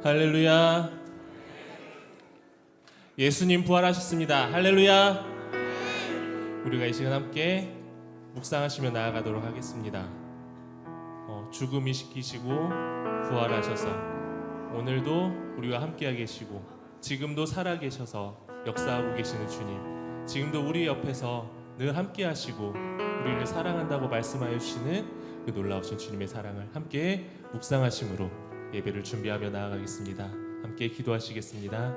할렐루야. 예수님 부활하셨습니다. 할렐루야. 우리가 이 시간 함께 묵상하시며 나아가도록 하겠습니다. 죽음 이시키시고 부활하셔서 오늘도 우리와 함께하 계시고 지금도 살아계셔서 역사하고 계시는 주님, 지금도 우리 옆에서 늘 함께하시고 우리를 사랑한다고 말씀하여 주시는 그 놀라우신 주님의 사랑을 함께 묵상하심으로 예배를 준비하며 나아가겠습니다. 함께 기도하시겠습니다.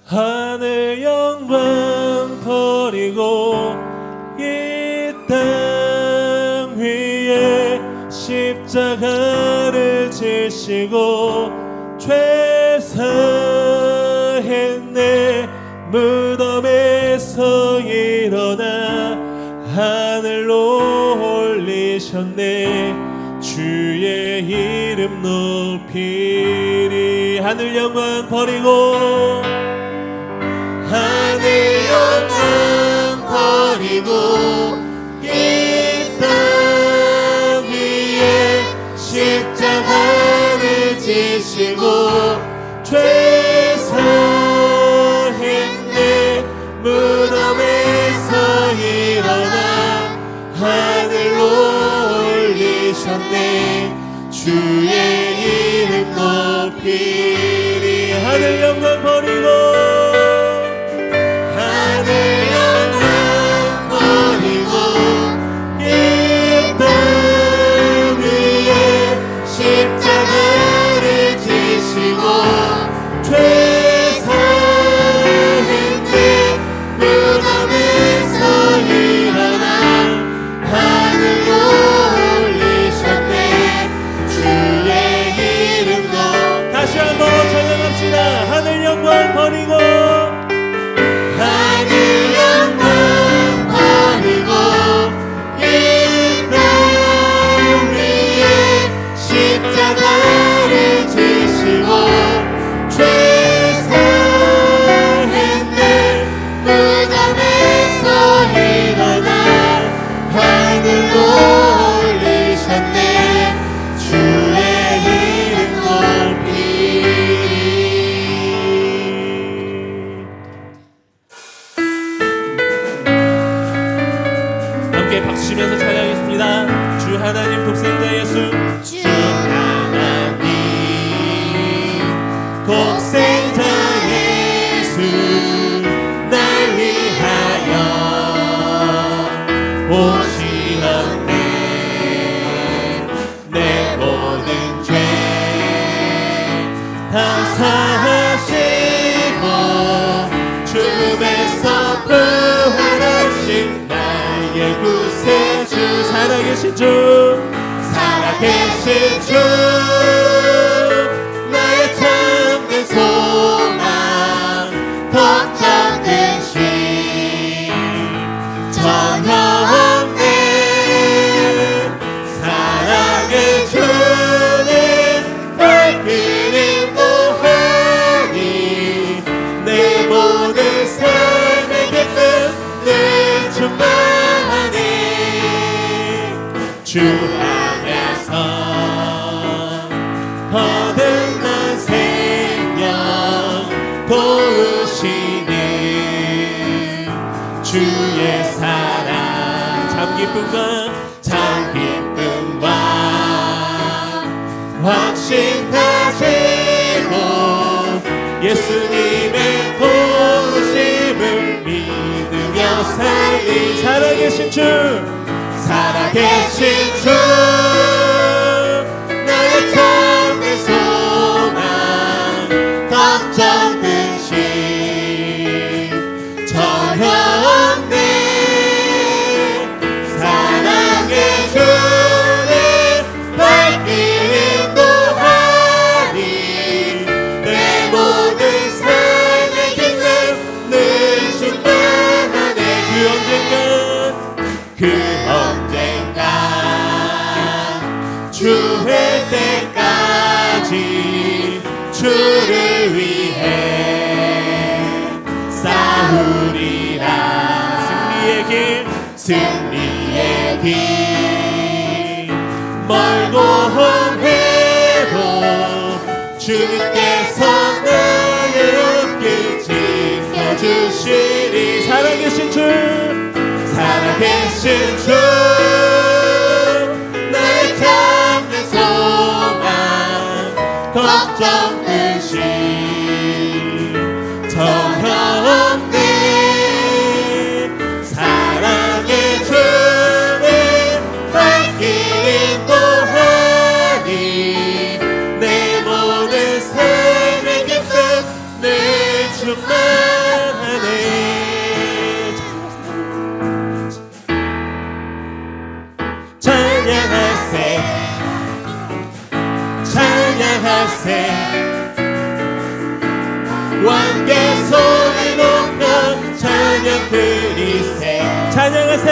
하늘 영광 버리고 이 땅 위에 십자가를 지시고 죄사했네. 무덤에서 일어나 하늘로 올리셨네. 주의 이름 높이리. 하늘 영광 버리고 하늘 영광 버리고 이 땅 위에 십자가를 지시고 죄사했네. 무덤에서 일어나 하늘로 올리셨네. 주의 이름 높이리. 하늘 영광 버리고 박수치면서 찬양하겠습니다. 주 하나님 독생자 예수, 주 하나님 독생자 예수, 날 위하여 오시었네. 내 모든 죄 다 사하시고 죽음에서 부활하신 나의 구세주, 살아계신 주, 살아계신 주, 나의 참된 소망, 걱정 근심 전혀 없네. 사랑의 주는 발길 인도하니 내 모든 삶의 기쁨 늘 충만하니. 주 안에서 거듭난 생명 도우시는 주의 사랑, 참 기쁨과 확신 다시 예수님의 도우심을 믿으며 살리. 살아계신 주, 살아계신 주 나의 참된 소망 걱정 근심 전혀 없네. 사랑의 주님 밝게 인도하니 내 모든 삶의 기쁨 늘 충만하네. 그 언젠가 주의 때까지 주를 위해 싸우리라. 승리의 길 멀고 험해도 주님께서 나의 어깨 지켜주시리. 살아계신 주, 살아계신 주 나의 참된 소망 걱정 근심 전혀 없네. 사랑의 주님 밝게 인도하니 내 모든 삶의 기쁨 늘 충만하네. 찬양하세 찬양하세 왕께 소리 높여 찬양 드리세. 찬양하세,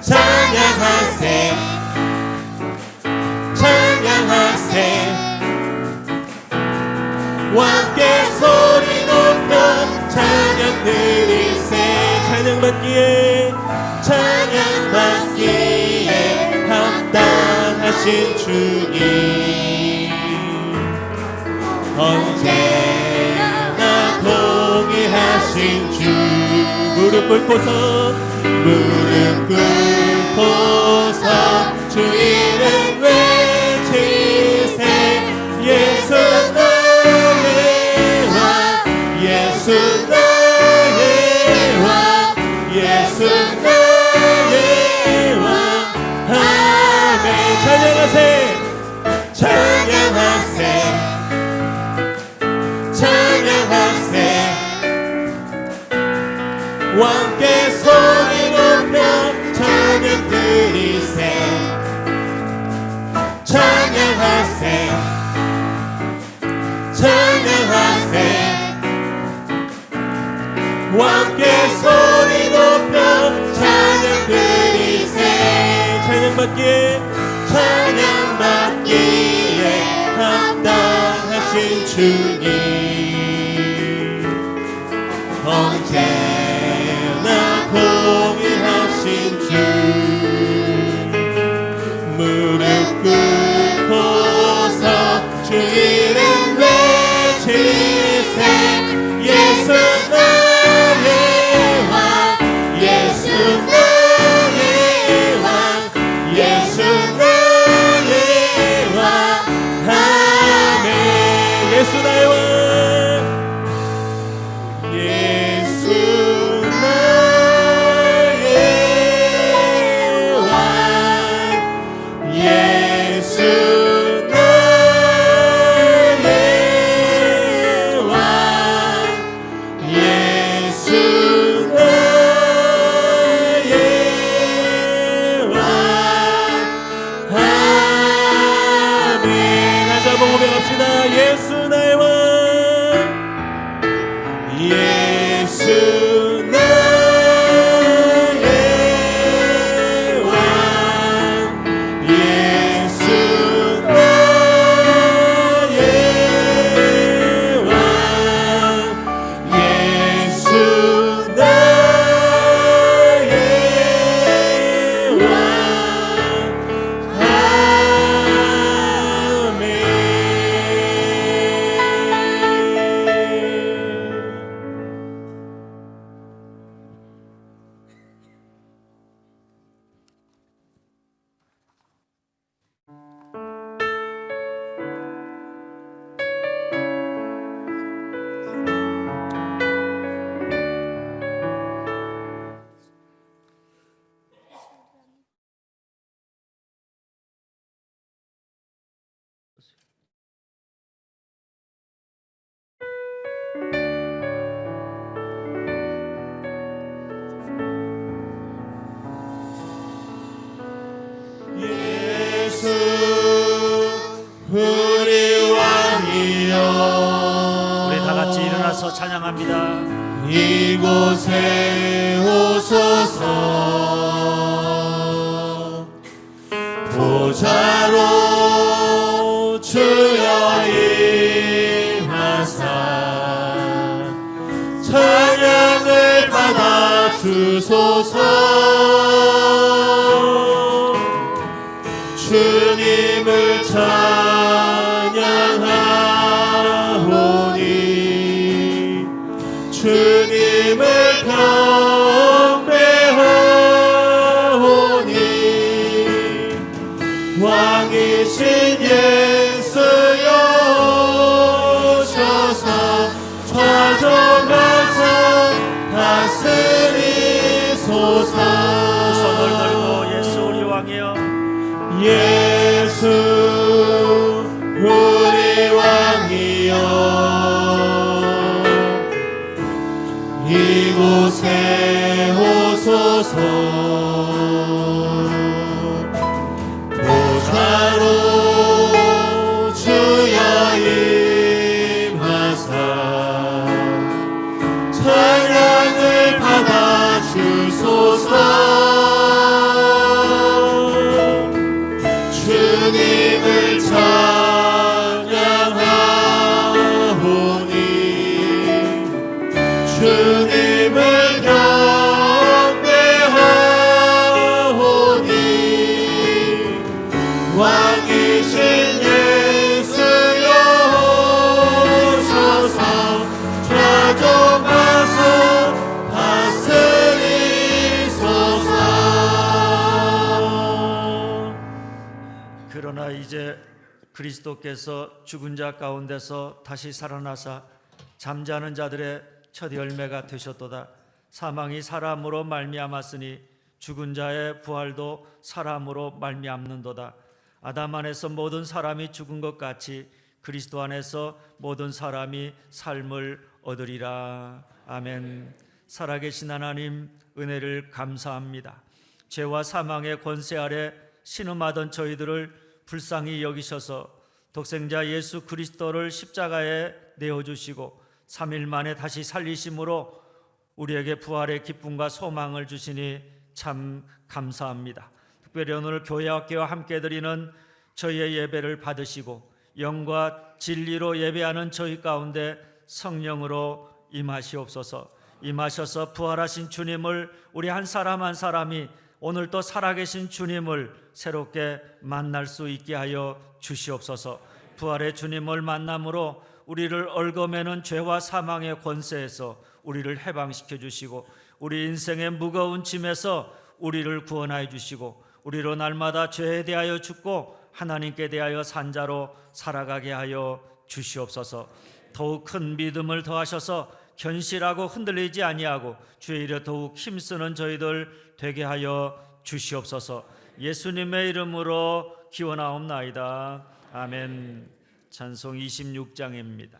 찬양하세 찬양하세 왕께 소리 높여 찬양 드리세. 찬양받기에 찬양받기에 합당하신 주님 언제나 동의하신 주. 무릎 꿇고서 주 이름 외치세. 예수 나의 왕 예수 나의 왕 예수 나의 왕. 아멘. 찬양하세, 찬양하세 찬양하세 왕께 소리 높여 찬양 드리세. 찬양하세 찬양하세 왕께 소리 높여 찬양 드리세. 찬양받기에 찬양받기에 합당하신 주님 언제나 공의하신 주. 무릎 꿇고서 주 이름 외치세. 예수 나의 왕 예수 나의 왕 예수 나의 왕. 아멘. 예수 나의 왕, 찬양합니다. 이곳에 오소서 보좌로 주여 임하사 찬양을 받아 주소서 주님을 찬양하오니 주님을 경배하오니 왕이신 예수여 오셔서 좌정하사 다스리소서. 손을 들고 예수 우리 왕이여, 예수 우리 왕이여 이곳에 오소서 보좌로 주여 임하사 찬양을 받아 주소서 주님을 찬양하오니 주님을 경배하오니 왕이신 예수여 오소서 좌정하사 다스리소서. 그러나 이제 그리스도께서 죽은 자 가운데서 다시 살아나사 잠자는 자들의 첫 열매가 되셨도다. 사망이 사람으로 말미암았으니 죽은 자의 부활도 사람으로 말미암는도다. 아담 안에서 모든 사람이 죽은 것 같이 그리스도 안에서 모든 사람이 삶을 얻으리라. 아멘. 살아계신 하나님, 은혜를 감사합니다. 죄와 사망의 권세 아래 신음하던 저희들을 불쌍히 여기셔서 독생자 예수 그리스도를 십자가에 내어주시고 3일 만에 다시 살리심으로 우리에게 부활의 기쁨과 소망을 주시니 참 감사합니다. 특별히 오늘 교회학교와 함께 드리는 저희의 예배를 받으시고 영과 진리로 예배하는 저희 가운데 성령으로 임하시옵소서. 임하셔서 부활하신 주님을 우리 한 사람 한 사람이 오늘 또 살아계신 주님을 새롭게 만날 수 있게 하여 주시옵소서. 부활의 주님을 만남으로 우리를 얽어매는 죄와 사망의 권세에서 우리를 해방시켜 주시고 우리 인생의 무거운 짐에서 우리를 구원하여 주시고 우리로 날마다 죄에 대하여 죽고 하나님께 대하여 산 자로 살아가게 하여 주시옵소서. 더욱 큰 믿음을 더하셔서 견실하고 흔들리지 아니하고 주의 일에 더욱 힘쓰는 저희들 되게 하여 주시옵소서. 예수님의 이름으로 기원하옵나이다. 아멘. 찬송 26장입니다.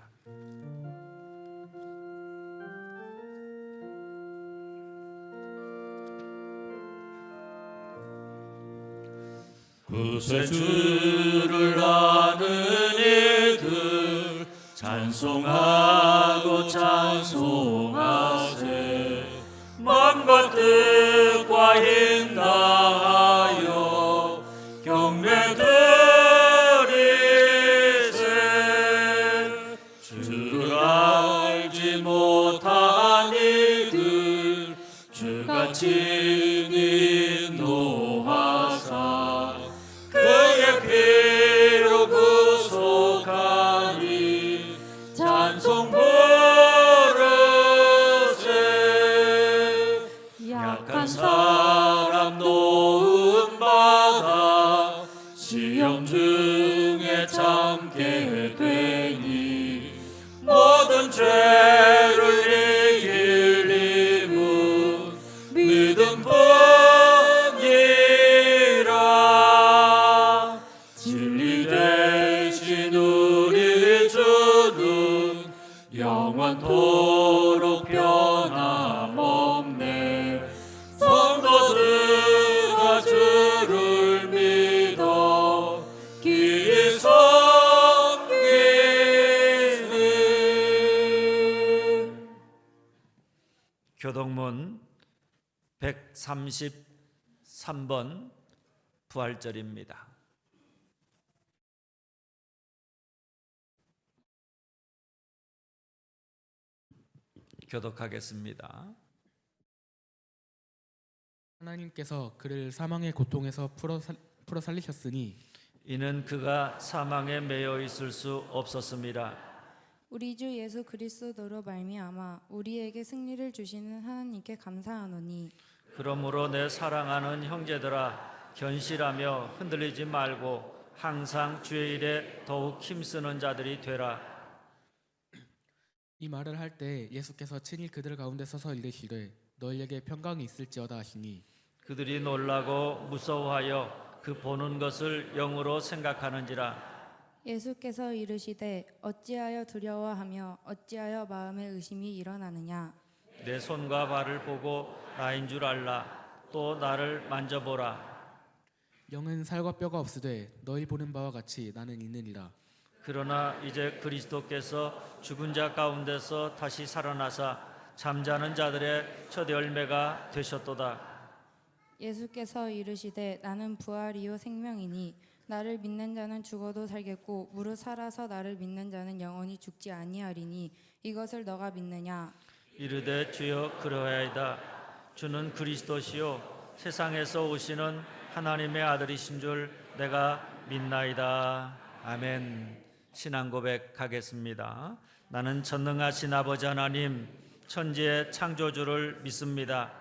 구세주를 아는 이들 찬송하고 찬송하세. 먼 것들과 인다하여 경배드리세. 주를 알지 못한 이들 주같이 인도하사 그의 피로 구속하니 찬송 부르세. 약한 사람 도움받아 시험 중에 참게 되니 모든 죄를 이길 힘은 믿음뿐이라. 진리 대신 우리 주는 영원토록 변함없네. 성도들아 주를 믿어 기이 섬기니. 133번 부활절입니다. 교독하겠습니다. 하나님께서 그를 사망의 고통에서 풀어 살리셨으니 이는 그가 사망에 매여 있을 수 없었습니다. 우리 주 예수 그리스도로 말미암아 우리에게 승리를 주시는 하나님께 감사하노니 그러므로 내 사랑하는 형제들아 견실하며 흔들리지 말고 항상 주의 일에 더욱 힘쓰는 자들이 되라. 이 말을 할 때 예수께서 친히 그들 가운데 서서 이르시되 너희에게 평강이 있을지어다 하시니 그들이 놀라고 무서워하여 그 보는 것을 영으로 생각하는지라. 예수께서 이르시되 어찌하여 두려워하며 어찌하여 마음에 의심이 일어나느냐. 내 손과 발을 보고 나인 줄 알라. 또 나를 만져보라. 영은 살과 뼈가 없으되 너희 보는 바와 같이 나는 있느니라. 그러나 이제 그리스도께서 죽은 자 가운데서 다시 살아나사 잠자는 자들의 첫 열매가 되셨도다. 예수께서 이르시되 나는 부활이요 생명이니 나를 믿는 자는 죽어도 살겠고 무릇 살아서 나를 믿는 자는 영원히 죽지 아니하리니 이것을 너가 믿느냐. 이르되 주여 그러하이다. 주는 그리스도시요 세상에서 오시는 하나님의 아들이신 줄 내가 믿나이다. 아멘. 신앙 고백하겠습니다. 나는 전능하신 아버지 하나님 천지의 창조주를 믿습니다.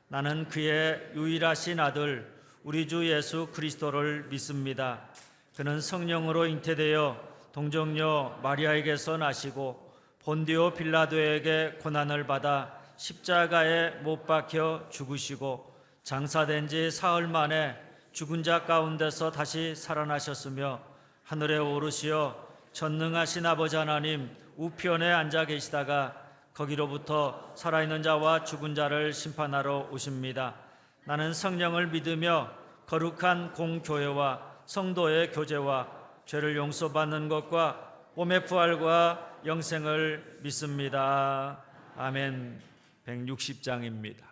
나는 그의 유일하신 아들 우리 주 예수 그리스도를 믿습니다. 그는 성령으로 잉태되어 동정녀 마리아에게서 나시고 본디오 빌라도에게 고난을 받아 십자가에 못 박혀 죽으시고 장사된 지 사흘 만에 죽은 자 가운데서 다시 살아나셨으며 하늘에 오르시어 전능하신 아버지 하나님 우편에 앉아 계시다가 거기로부터 살아있는 자와 죽은 자를 심판하러 오십니다. 나는 성령을 믿으며 거룩한 공교회와 성도의 교제와 죄를 용서받는 것과 몸의 부활과 영생을 믿습니다. 아멘. 160장입니다.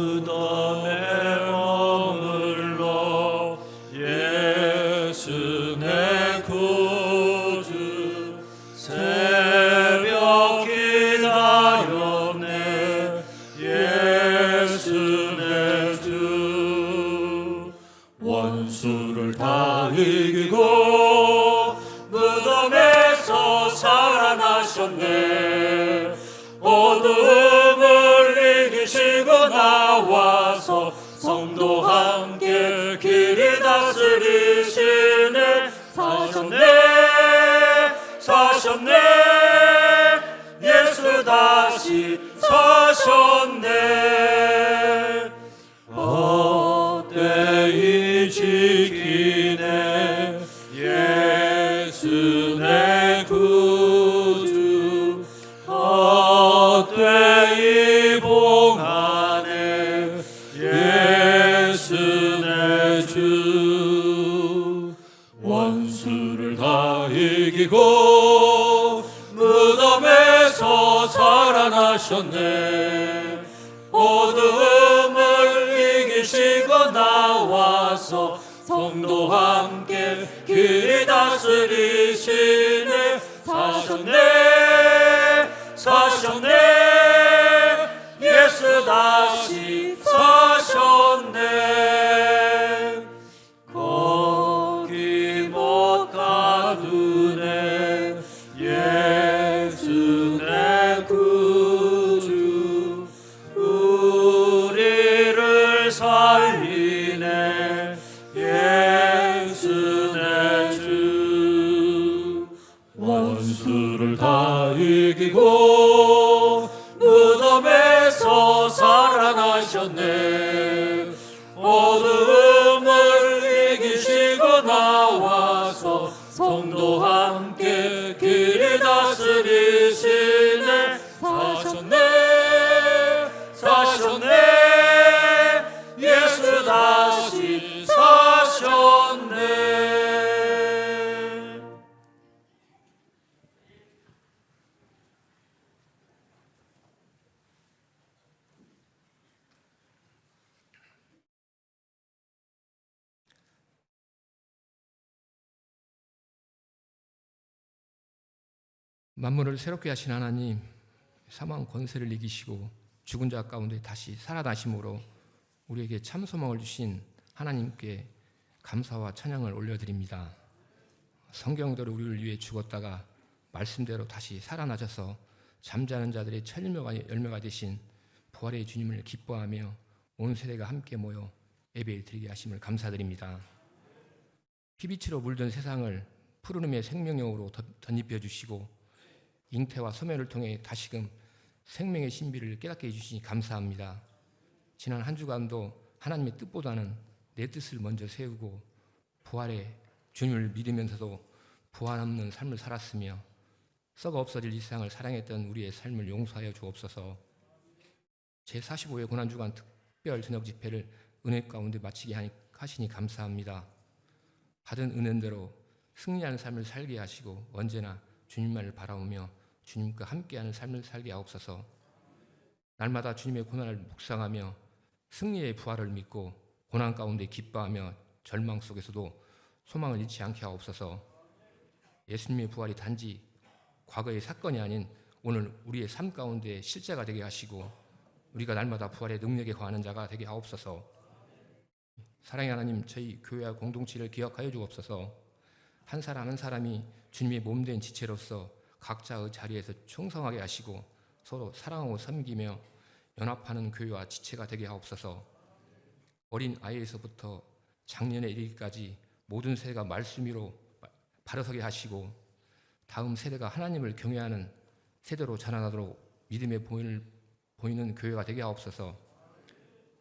무덤에 머물러 예수 내 구주 새벽 기다렸네 예수 내 주 원수를 다 이기고 무덤에서 살아나셨네 어둠을 이기시고 나와서 성도 함께 길이 다스리시네 사셨네 예수 다시 사셨네 헛되이 지키네 예수 내 구주 헛되이 봉하네 예수 내 주 원수를 다 이기고 무덤에서 살아나셨네 어둠을 이기시고 나와서 성도 함께 길이 다스리시네 사셨네 예수 다시 사셨네 거기 못 가두네 예수 내 구주 우리를 살리네 예수 내 주 원수를 다 이기고 무덤에서 살아나셨네 어둠을 이기시고 나와서 성도 함께 길이 다스리시네 사셨네 예수 다시 사셨네 만물을 새롭게 하신 하나님, 사망 권세를 이기시고 죽은 자 가운데 다시 살아나심으로 우리에게 참 소망을 주신 하나님께 감사와 찬양을 올려드립니다. 성경대로 우리를 위해 죽었다가 말씀대로 다시 살아나셔서 잠자는 자들의 첫 열매가 되신 부활의 주님을 기뻐하며 온 세대가 함께 모여 예배 드리게 하심을 감사드립니다. 피빛으로 물든 세상을 푸르름의 생명력으로 덧입혀 주시고 잉태와 소멸을 통해 다시금 생명의 신비를 깨닫게 해주시니 감사합니다. 지난 한 주간도 하나님의 뜻보다는 내 뜻을 먼저 세우고 부활의 주님을 믿으면서도 부활 없는 삶을 살았으며 썩어 없어질 이 세상을 사랑했던 우리의 삶을 용서하여 주옵소서. 제45회 고난주간 특별 저녁 집회를 은혜 가운데 마치게 하시니 감사합니다. 받은 은혜대로 승리하는 삶을 살게 하시고 언제나 주님만을 바라보며 주님과 함께하는 삶을 살게 하옵소서. 날마다 주님의 고난을 묵상하며 승리의 부활을 믿고 고난 가운데 기뻐하며 절망 속에서도 소망을 잃지 않게 하옵소서. 예수님의 부활이 단지 과거의 사건이 아닌 오늘 우리의 삶 가운데 실제가 되게 하시고 우리가 날마다 부활의 능력에 거하는 자가 되게 하옵소서. 사랑의 하나님, 저희 교회와 공동체를 기억하여 주옵소서. 한 사람 한 사람이 주님의 몸된 지체로서 각자의 자리에서 충성하게 하시고 서로 사랑하고 섬기며 연합하는 교회와 지체가 되게 하옵소서. 어린 아이에서부터 장년에 이르기까지 모든 세대가 말씀 위로 바로서게 하시고 다음 세대가 하나님을 경외하는 세대로 자라나도록 믿음의 보이는 교회가 되게 하옵소서.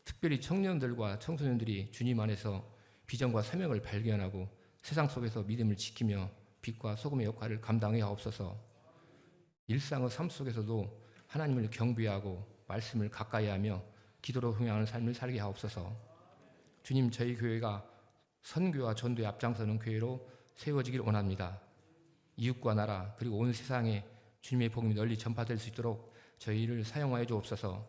특별히 청년들과 청소년들이 주님 안에서 비전과 사명을 발견하고 세상 속에서 믿음을 지키며 빛과 소금의 역할을 감당해 하옵소서. 일상의 삶 속에서도 하나님을 경배하고 말씀을 가까이 하며 기도로 흥하는 삶을 살게 하옵소서. 주님, 저희 교회가 선교와 전도에 앞장서는 교회로 세워지길 원합니다. 이웃과 나라 그리고 온 세상에 주님의 복음이 널리 전파될 수 있도록 저희를 사용하여 주옵소서.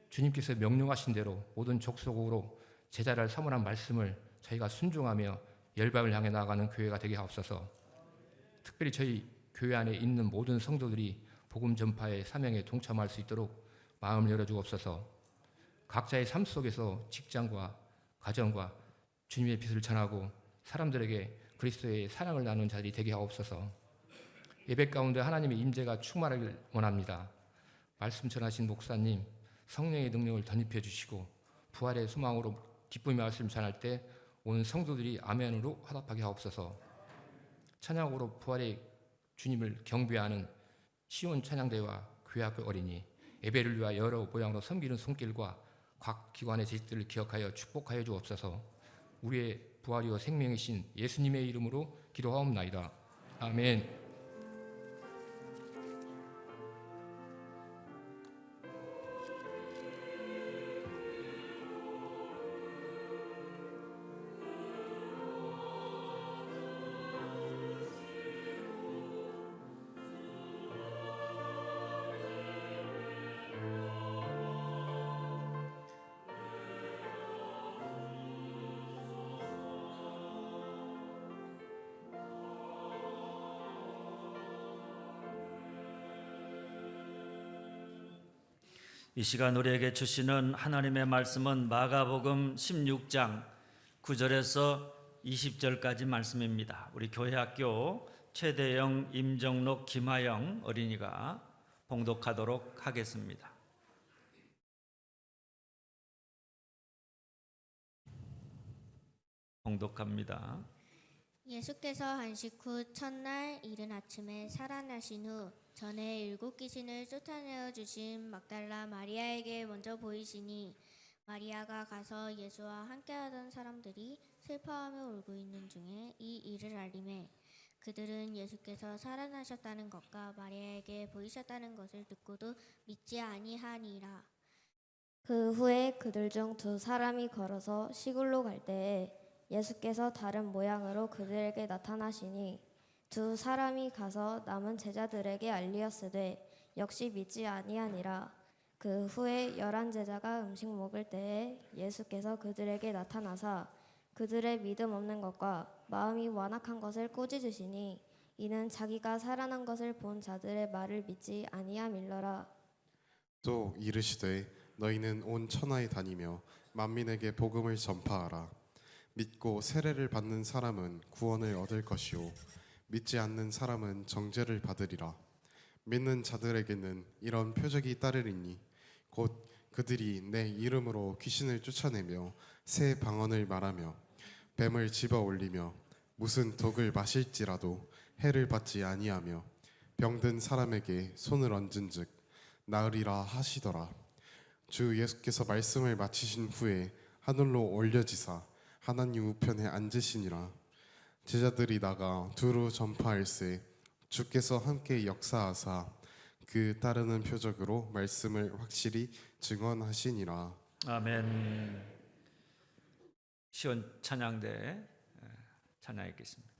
주님께서 명령하신 대로 모든 족속으로 제자를 삼으란 말씀을 저희가 순종하며 열방을 향해 나아가는 교회가 되게 하옵소서. 특별히 저희 교회 안에 있는 모든 성도들이 복음 전파의 사명에 동참할 수 있도록 마음을 열어주옵소서. 각자의 삶 속에서 직장과 가정과 주님의 빛을 전하고 사람들에게 그리스도의 사랑을 나누는 자들이 되게 하옵소서. 예배 가운데 하나님의 임재가 충만하길 원합니다. 말씀 전하신 목사님, 성령의 능력을 덧입혀 주시고 부활의 소망으로 기쁨의 말씀 전할 때 온 성도들이 아멘으로 화답하게 하옵소서. 찬양으로 부활의 주님을 경배하는 시온 찬양대와 교회학교 어린이, 예배를 위하여 여러 모양으로 섬기는 손길과 각 기관의 제식들을 기억하여 축복하여 주옵소서. 우리의 부활이요 생명이신 예수님의 이름으로 기도하옵나이다. 아멘. 이 시간 우리에게 주시는 하나님의 말씀은 마가복음 16장 9절에서 20절까지 말씀입니다. 우리 교회학교 최대영, 임정록, 김하영 어린이가 봉독하도록 하겠습니다. 봉독합니다. 예수께서 안식 후 첫날 이른 아침에 살아나신 후 전에 7 귀신을 쫓아내어 주신 막달라 마리아에게 먼저 보이시니 마리아가 가서 예수와 함께하던 사람들이 슬퍼하며 울고 있는 중에 이 일을 알림해 그들은 예수께서 살아나셨다는 것과 마리아에게 보이셨다는 것을 듣고도 믿지 아니하니라. 그 후에 그들 중 2 사람이 걸어서 시골로 갈 때에 예수께서 다른 모양으로 그들에게 나타나시니 2 사람이 가서 남은 제자들에게 알리었으되 역시 믿지 아니하니라. 그 후에 11 제자가 음식 먹을 때에 예수께서 그들에게 나타나사 그들의 믿음 없는 것과 마음이 완악한 것을 꾸짖으시니 이는 자기가 살아난 것을 본 자들의 말을 믿지 아니함일러라. 또 이르시되 너희는 온 천하에 다니며 만민에게 복음을 전파하라. 믿고 세례를 받는 사람은 구원을 얻을 것이요 믿지 않는 사람은 정죄를 받으리라. 믿는 자들에게는 이런 표적이 따르리니 곧 그들이 내 이름으로 귀신을 쫓아내며 새 방언을 말하며 뱀을 집어 올리며 무슨 독을 마실지라도 해를 받지 아니하며 병든 사람에게 손을 얹은즉 나으리라 하시더라. 주 예수께서 말씀을 마치신 후에 하늘로 올려지사 하나님 우편에 앉으시니라. 제자들이 나가 두루 전파할세 주께서 함께 역사하사 그 따르는 표적으로 말씀을 확실히 증언하시니라. 아멘. 시온 찬양대 찬양하겠습니다.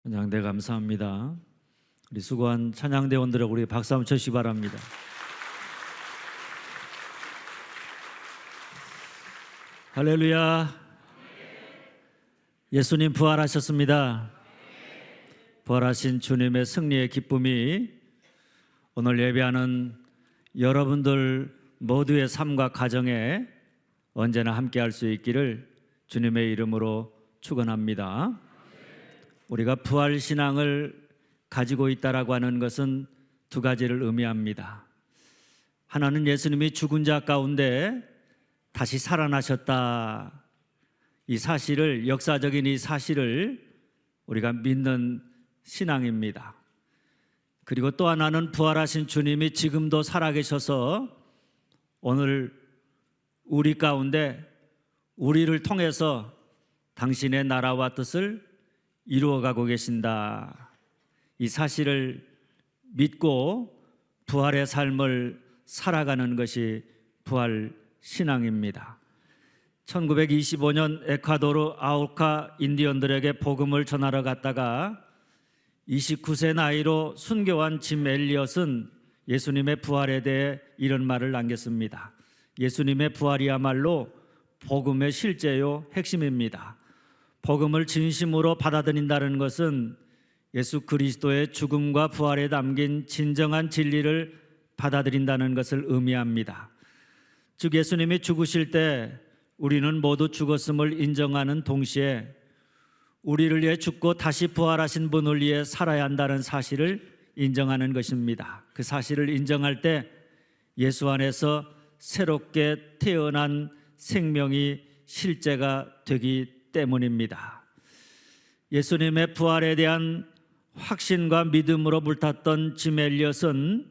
찬양대 감사합니다. 우리 수고한 찬양대원들에게 우리 박수 한번 쳐주시기 바랍니다. 할렐루야. 예수님 부활하셨습니다. 부활하신 주님의 승리의 기쁨이 오늘 예배하는 여러분들 모두의 삶과 가정에 언제나 함께할 수 있기를 주님의 이름으로 축원합니다. 우리가 부활 신앙을 가지고 있다라고 하는 것은 두 가지를 의미합니다. 하나는 예수님이 죽은 자 가운데 다시 살아나셨다. 이 사실을, 역사적인 이 사실을 우리가 믿는 신앙입니다. 그리고 또 하나는 부활하신 주님이 지금도 살아계셔서 오늘 우리 가운데 우리를 통해서 당신의 나라와 뜻을 이루어가고 계신다. 이 사실을 믿고 부활의 삶을 살아가는 것이 부활 신앙입니다. 1925년 에콰도르 아우카 인디언들에게 복음을 전하러 갔다가 29세 나이로 순교한 짐 엘리엇은 예수님의 부활에 대해 이런 말을 남겼습니다. 예수님의 부활이야말로 복음의 실제요 핵심입니다. 복음을 진심으로 받아들인다는 것은 예수 그리스도의 죽음과 부활에 담긴 진정한 진리를 받아들인다는 것을 의미합니다. 즉 예수님이 죽으실 때 우리는 모두 죽었음을 인정하는 동시에 우리를 위해 죽고 다시 부활하신 분을 위해 살아야 한다는 사실을 인정하는 것입니다. 그 사실을 인정할 때 예수 안에서 새롭게 태어난 생명이 실제가 되기 때문입니다. 예수님의 부활에 대한 확신과 믿음으로 불탔던 짐 엘리엇은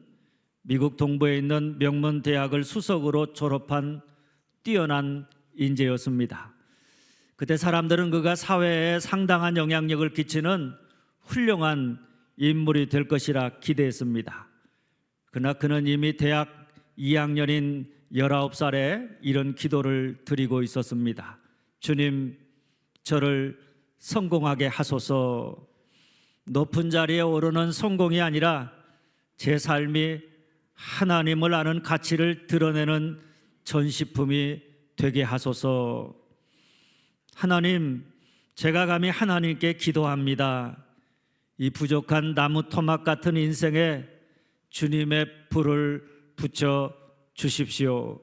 미국 동부에 있는 명문 대학을 수석으로 졸업한 뛰어난 인재였습니다. 그때 사람들은 그가 사회에 상당한 영향력을 끼치는 훌륭한 인물이 될 것이라 기대했습니다. 그러나 그는 이미 대학 2학년인 19살에 이런 기도를 드리고 있었습니다. 주님, 저를 성공하게 하소서. 높은 자리에 오르는 성공이 아니라 제 삶이 하나님을 아는 가치를 드러내는 전시품이 되게 하소서. 하나님, 제가 감히 하나님께 기도합니다. 이 부족한 나무 토막 같은 인생에 주님의 불을 붙여 주십시오.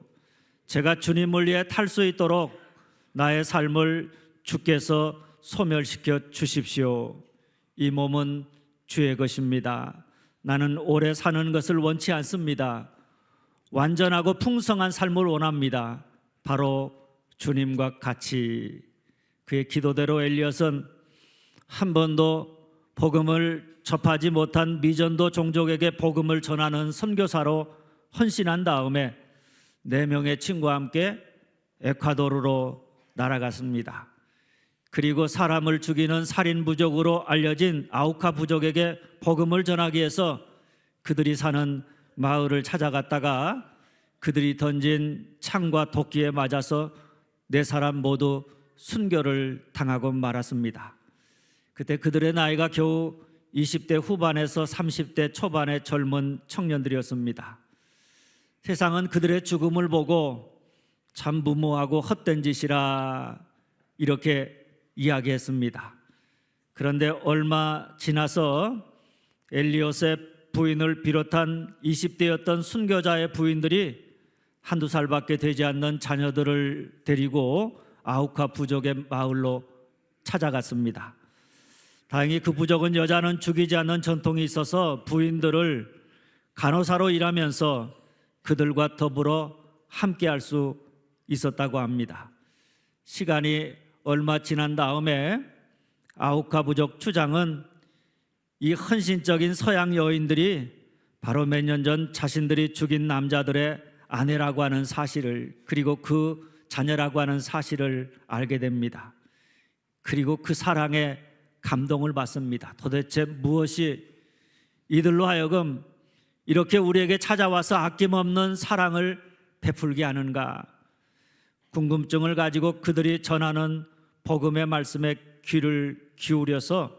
제가 주님을 위해 탈 수 있도록 나의 삶을 주께서 소멸시켜 주십시오. 이 몸은 주의 것입니다. 나는 오래 사는 것을 원치 않습니다. 완전하고 풍성한 삶을 원합니다. 바로 주님과 같이. 그의 기도대로 엘리엇은 한 번도 복음을 접하지 못한 미전도 종족에게 복음을 전하는 선교사로 헌신한 다음에 4명의 친구와 함께 에콰도르로 날아갔습니다. 그리고 사람을 죽이는 살인 부족으로 알려진 아우카 부족에게 복음을 전하기 위해서 그들이 사는 마을을 찾아갔다가 그들이 던진 창과 도끼에 맞아서 4사람 모두 순교를 당하고 말았습니다. 그때 그들의 나이가 겨우 20대 후반에서 30대 초반의 젊은 청년들이었습니다. 세상은 그들의 죽음을 보고 참 무모하고 헛된 짓이라 이렇게 이야기했습니다. 그런데 얼마 지나서 엘리엇의 부인을 비롯한 20대였던 순교자의 부인들이 한두 살밖에 되지 않는 자녀들을 데리고 아우카 부족의 마을로 찾아갔습니다. 다행히 그 부족은 여자는 죽이지 않는 전통이 있어서 부인들을 간호사로 일하면서 그들과 더불어 함께할 수 있었다고 합니다. 시간이 얼마 지난 다음에 아우카 부족 추장은 이 헌신적인 서양 여인들이 바로 몇 년 전 자신들이 죽인 남자들의 아내라고 하는 사실을, 그리고 그 자녀라고 하는 사실을 알게 됩니다. 그리고 그 사랑에 감동을 받습니다. 도대체 무엇이 이들로 하여금 이렇게 우리에게 찾아와서 아낌없는 사랑을 베풀게 하는가? 궁금증을 가지고 그들이 전하는 복음의 말씀에 귀를 기울여서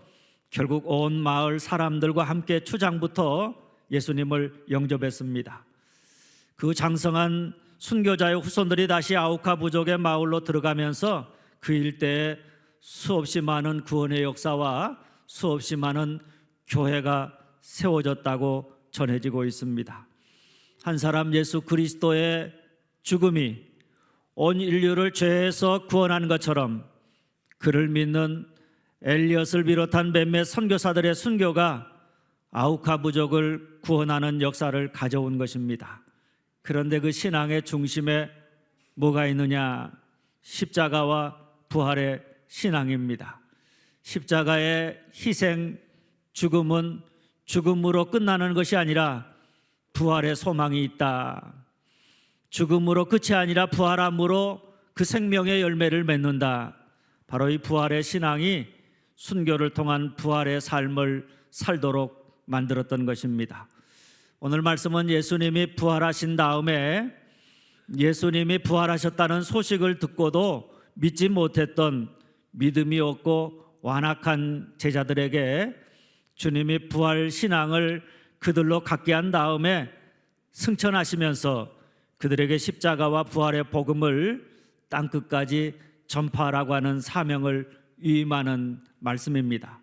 결국 온 마을 사람들과 함께 초장부터 예수님을 영접했습니다. 그 장성한 순교자의 후손들이 다시 아우카 부족의 마을로 들어가면서 그 일대에 수없이 많은 구원의 역사와 수없이 많은 교회가 세워졌다고 전해지고 있습니다. 한 사람 예수 그리스도의 죽음이 온 인류를 죄에서 구원한 것처럼 그를 믿는 엘리엇을 비롯한 몇몇 선교사들의 순교가 아우카 부족을 구원하는 역사를 가져온 것입니다. 그런데 그 신앙의 중심에 뭐가 있느냐? 십자가와 부활의 신앙입니다. 십자가의 희생, 죽음은 죽음으로 끝나는 것이 아니라 부활의 소망이 있다. 죽음으로 끝이 아니라 부활함으로 그 생명의 열매를 맺는다. 바로 이 부활의 신앙이 순교를 통한 부활의 삶을 살도록 만들었던 것입니다. 오늘 말씀은 예수님이 부활하신 다음에 예수님이 부활하셨다는 소식을 듣고도 믿지 못했던 믿음이 없고 완악한 제자들에게 주님이 부활 신앙을 그들로 갖게 한 다음에 승천하시면서 그들에게 십자가와 부활의 복음을 땅끝까지 전파하라고 하는 사명을 위임하는 말씀입니다.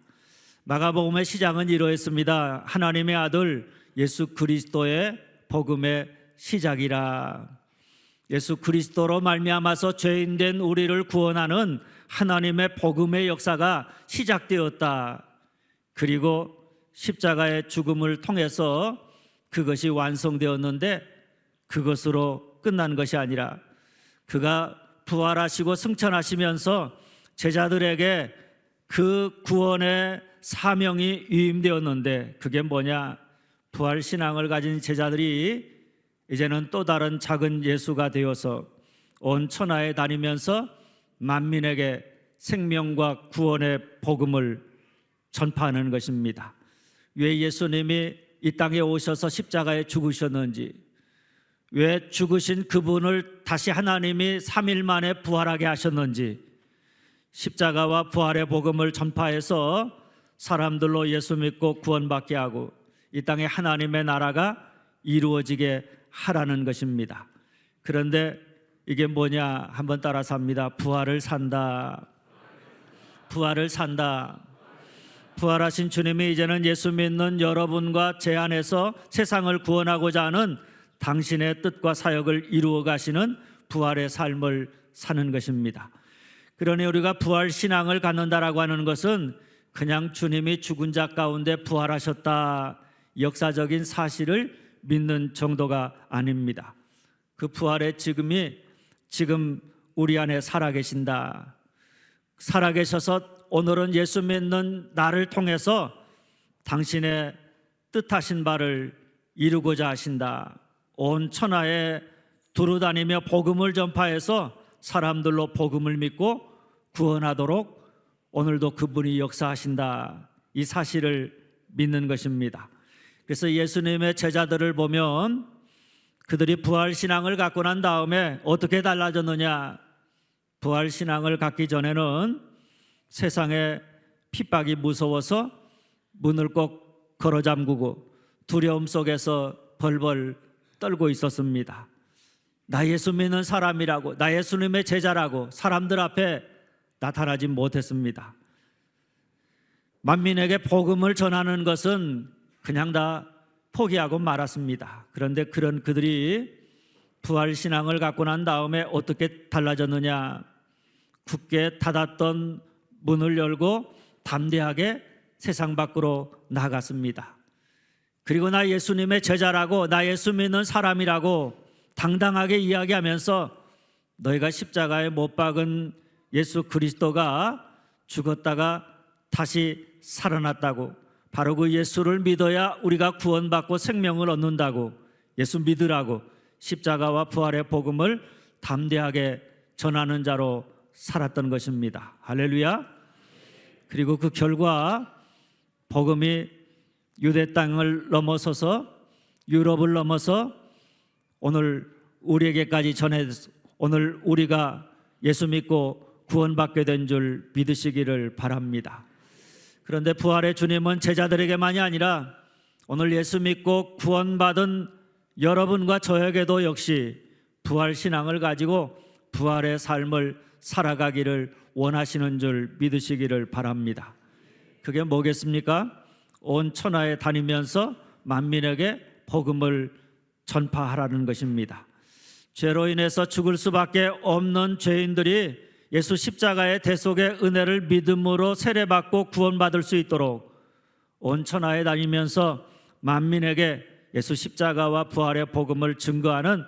마가복음의 시작은 이러했습니다. 하나님의 아들 예수 그리스도의 복음의 시작이라. 예수 그리스도로 말미암아서 죄인된 우리를 구원하는 하나님의 복음의 역사가 시작되었다. 그리고 십자가의 죽음을 통해서 그것이 완성되었는데 그것으로 끝난 것이 아니라 그가 부활하시고 승천하시면서 제자들에게 그 구원의 사명이 위임되었는데 그게 뭐냐? 부활 신앙을 가진 제자들이 이제는 또 다른 작은 예수가 되어서 온 천하에 다니면서 만민에게 생명과 구원의 복음을 전파하는 것입니다. 왜 예수님이 이 땅에 오셔서 십자가에 죽으셨는지, 왜 죽으신 그분을 다시 하나님이 3일 만에 부활하게 하셨는지, 십자가와 부활의 복음을 전파해서 사람들로 예수 믿고 구원받게 하고 이 땅에 하나님의 나라가 이루어지게 하라는 것입니다. 그런데 이게 뭐냐? 한번 따라서 합니다. 부활을 산다. 부활을 산다. 부활하신 주님이 이제는 예수 믿는 여러분과 제 안에서 세상을 구원하고자 하는 당신의 뜻과 사역을 이루어 가시는 부활의 삶을 사는 것입니다. 그러니 우리가 부활 신앙을 갖는다라고 하는 것은 그냥 주님이 죽은 자 가운데 부활하셨다, 역사적인 사실을 믿는 정도가 아닙니다. 그 부활의 지금 우리 안에 살아계신다. 살아계셔서 오늘은 예수 믿는 나를 통해서 당신의 뜻하신 바를 이루고자 하신다. 온 천하에 두루다니며 복음을 전파해서 사람들로 복음을 믿고 구원하도록 오늘도 그분이 역사하신다. 이 사실을 믿는 것입니다. 그래서 예수님의 제자들을 보면 그들이 부활신앙을 갖고 난 다음에 어떻게 달라졌느냐? 부활신앙을 갖기 전에는 세상에 핍박이 무서워서 문을 꼭 걸어 잠그고 두려움 속에서 벌벌 떨고 있었습니다. 나 예수 믿는 사람이라고, 나 예수님의 제자라고 사람들 앞에 나타나지 못했습니다. 만민에게 복음을 전하는 것은 그냥 다 포기하고 말았습니다. 그런데 그런 그들이 부활신앙을 갖고 난 다음에 어떻게 달라졌느냐? 굳게 닫았던 문을 열고 담대하게 세상 밖으로 나갔습니다. 그리고 나 예수님의 제자라고, 나 예수 믿는 사람이라고 당당하게 이야기하면서 너희가 십자가에 못 박은 예수 그리스도가 죽었다가 다시 살아났다고, 바로 그 예수를 믿어야 우리가 구원받고 생명을 얻는다고, 예수 믿으라고 십자가와 부활의 복음을 담대하게 전하는 자로 살았던 것입니다. 할렐루야. 그리고 그 결과 복음이 유대 땅을 넘어서서 유럽을 넘어서 오늘 우리에게까지 오늘 우리가 예수 믿고 구원받게 된 줄 믿으시기를 바랍니다. 그런데 부활의 주님은 제자들에게만이 아니라 오늘 예수 믿고 구원받은 여러분과 저에게도 역시 부활 신앙을 가지고 부활의 삶을 살아가기를 원하시는 줄 믿으시기를 바랍니다. 그게 뭐겠습니까? 온 천하에 다니면서 만민에게 복음을 전파하라는 것입니다. 죄로 인해서 죽을 수밖에 없는 죄인들이 예수 십자가의 대속의 은혜를 믿음으로 세례받고 구원받을 수 있도록 온 천하에 다니면서 만민에게 예수 십자가와 부활의 복음을 증거하는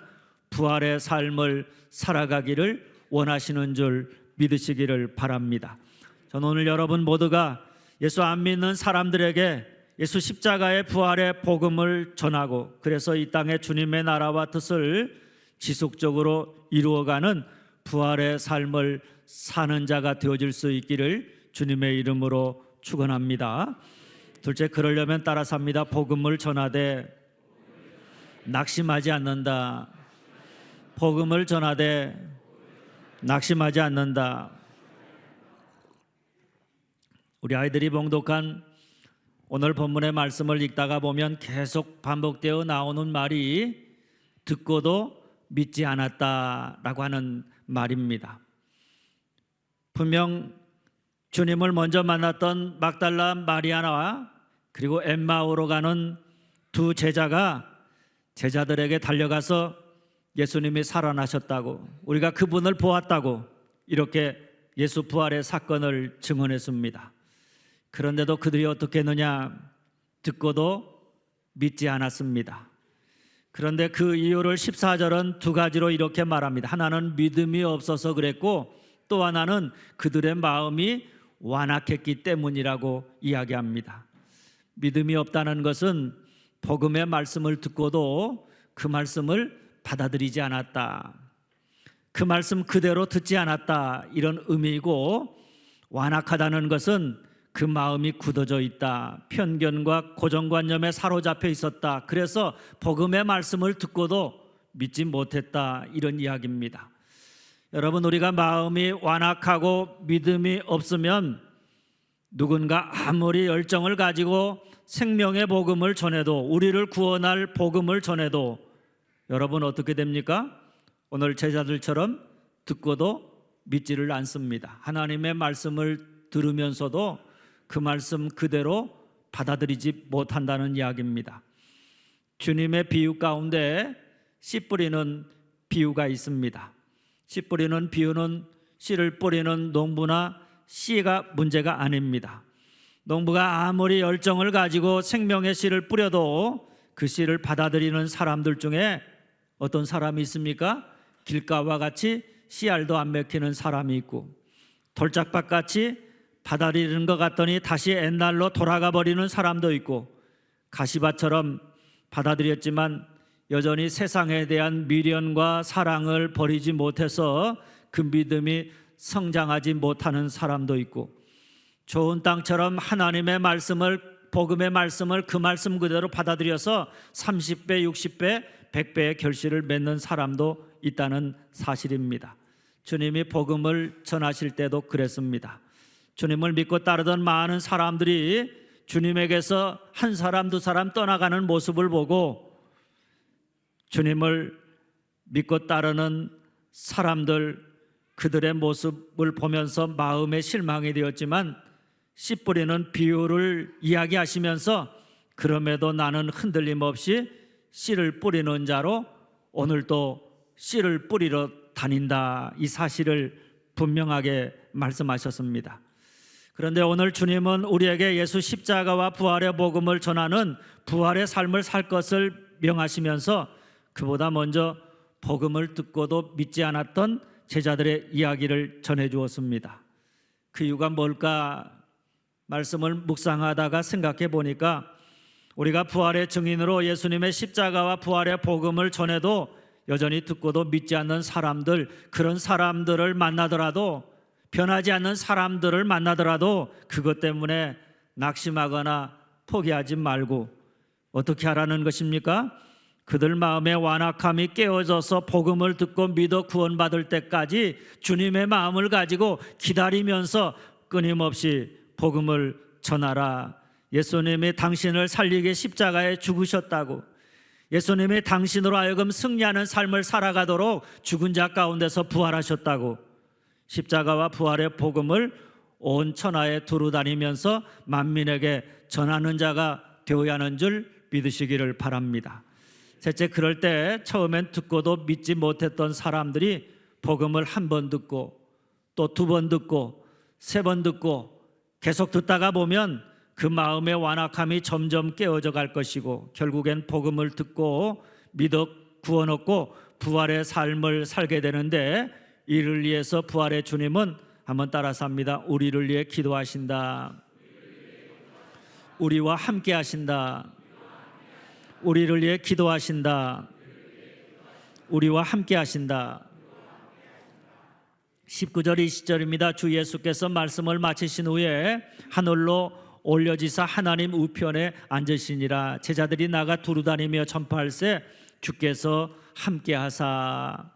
부활의 삶을 살아가기를 원하시는 줄 믿으시기를 바랍니다. 저는 오늘 여러분 모두가 예수 안 믿는 사람들에게 예수 십자가의 부활의 복음을 전하고 그래서 이 땅에 주님의 나라와 뜻을 지속적으로 이루어가는 부활의 삶을 사는 자가 되어질 수 있기를 주님의 이름으로 축원합니다. 둘째, 그러려면 따라서 합니다. 복음을 전하되 낙심하지 않는다. 복음을 전하되 낙심하지 않는다. 우리 아이들이 봉독한 오늘 본문의 말씀을 읽다가 보면 계속 반복되어 나오는 말이 듣고도 믿지 않았다라고 하는 말입니다. 분명 주님을 먼저 만났던 막달라 마리아와 그리고 엠마오로 가는 두 제자가 제자들에게 달려가서 예수님이 살아나셨다고, 우리가 그분을 보았다고 이렇게 예수 부활의 사건을 증언했습니다. 그런데도 그들이 어떻게 했느냐? 듣고도 믿지 않았습니다. 그런데 그 이유를 14절은 두 가지로 이렇게 말합니다. 하나는 믿음이 없어서 그랬고 또 하나는 그들의 마음이 완악했기 때문이라고 이야기합니다. 믿음이 없다는 것은 복음의 말씀을 듣고도 그 말씀을 받아들이지 않았다, 그 말씀 그대로 듣지 않았다, 이런 의미이고, 완악하다는 것은 그 마음이 굳어져 있다, 편견과 고정관념에 사로잡혀 있었다, 그래서 복음의 말씀을 듣고도 믿지 못했다, 이런 이야기입니다. 여러분, 우리가 마음이 완악하고 믿음이 없으면 누군가 아무리 열정을 가지고 생명의 복음을 전해도, 우리를 구원할 복음을 전해도 여러분 어떻게 됩니까? 오늘 제자들처럼 듣고도 믿지를 않습니다. 하나님의 말씀을 들으면서도 그 말씀 그대로 받아들이지 못한다는 이야기입니다. 주님의 비유 가운데 씨 뿌리는 비유가 있습니다. 씨 뿌리는 비유는 씨를 뿌리는 농부나 씨가 문제가 아닙니다. 농부가 아무리 열정을 가지고 생명의 씨를 뿌려도 그 씨를 받아들이는 사람들 중에 어떤 사람이 있습니까? 길가와 같이 씨알도 안 맥히는 사람이 있고, 돌짝밭같이 받아들이는 것 같더니 다시 옛날로 돌아가 버리는 사람도 있고, 가시밭처럼 받아들였지만 여전히 세상에 대한 미련과 사랑을 버리지 못해서 그 믿음이 성장하지 못하는 사람도 있고, 좋은 땅처럼 하나님의 말씀을, 복음의 말씀을 그 말씀 그대로 받아들여서 30배, 60배, 100배의 결실을 맺는 사람도 있다는 사실입니다. 주님이 복음을 전하실 때도 그랬습니다. 주님을 믿고 따르던 많은 사람들이 주님에게서 한 사람, 두 사람 떠나가는 모습을 보고 주님을 믿고 따르는 사람들, 그들의 모습을 보면서 마음에 실망이 되었지만 씨 뿌리는 비유를 이야기하시면서 그럼에도 나는 흔들림 없이 씨를 뿌리는 자로 오늘도 씨를 뿌리러 다닌다, 이 사실을 분명하게 말씀하셨습니다. 그런데 오늘 주님은 우리에게 예수 십자가와 부활의 복음을 전하는 부활의 삶을 살 것을 명하시면서 그보다 먼저 복음을 듣고도 믿지 않았던 제자들의 이야기를 전해 주었습니다. 그 이유가 뭘까? 말씀을 묵상하다가 생각해 보니까 우리가 부활의 증인으로 예수님의 십자가와 부활의 복음을 전해도 여전히 듣고도 믿지 않는 사람들, 그런 사람들을 만나더라도, 변하지 않는 사람들을 만나더라도 그것 때문에 낙심하거나 포기하지 말고 어떻게 하라는 것입니까? 그들 마음의 완악함이 깨어져서 복음을 듣고 믿어 구원받을 때까지 주님의 마음을 가지고 기다리면서 끊임없이 복음을 전하라. 예수님이 당신을 살리게 십자가에 죽으셨다고, 예수님이 당신으로 하여금 승리하는 삶을 살아가도록 죽은 자 가운데서 부활하셨다고, 십자가와 부활의 복음을 온 천하에 두루 다니면서 만민에게 전하는 자가 되어야 하는 줄 믿으시기를 바랍니다. 셋째, 그럴 때 처음엔 듣고도 믿지 못했던 사람들이 복음을 한 번 듣고 또 두 번 듣고 세 번 듣고 계속 듣다가 보면 그 마음의 완악함이 점점 깨어져 갈 것이고, 결국엔 복음을 듣고 믿어 구원 얻고 부활의 삶을 살게 되는데, 이를 위해서 부활의 주님은 한번 따라서 합니다. 우리를 위해 기도하신다. 우리와 함께 하신다. 우리를 위해 기도하신다. 우리와 함께 하신다. 19절 20절입니다. 주 예수께서 말씀을 마치신 후에 하늘로 올려지사 하나님 우편에 앉으시니라. 제자들이 나가 두루다니며 전파할세 주께서 함께 하사.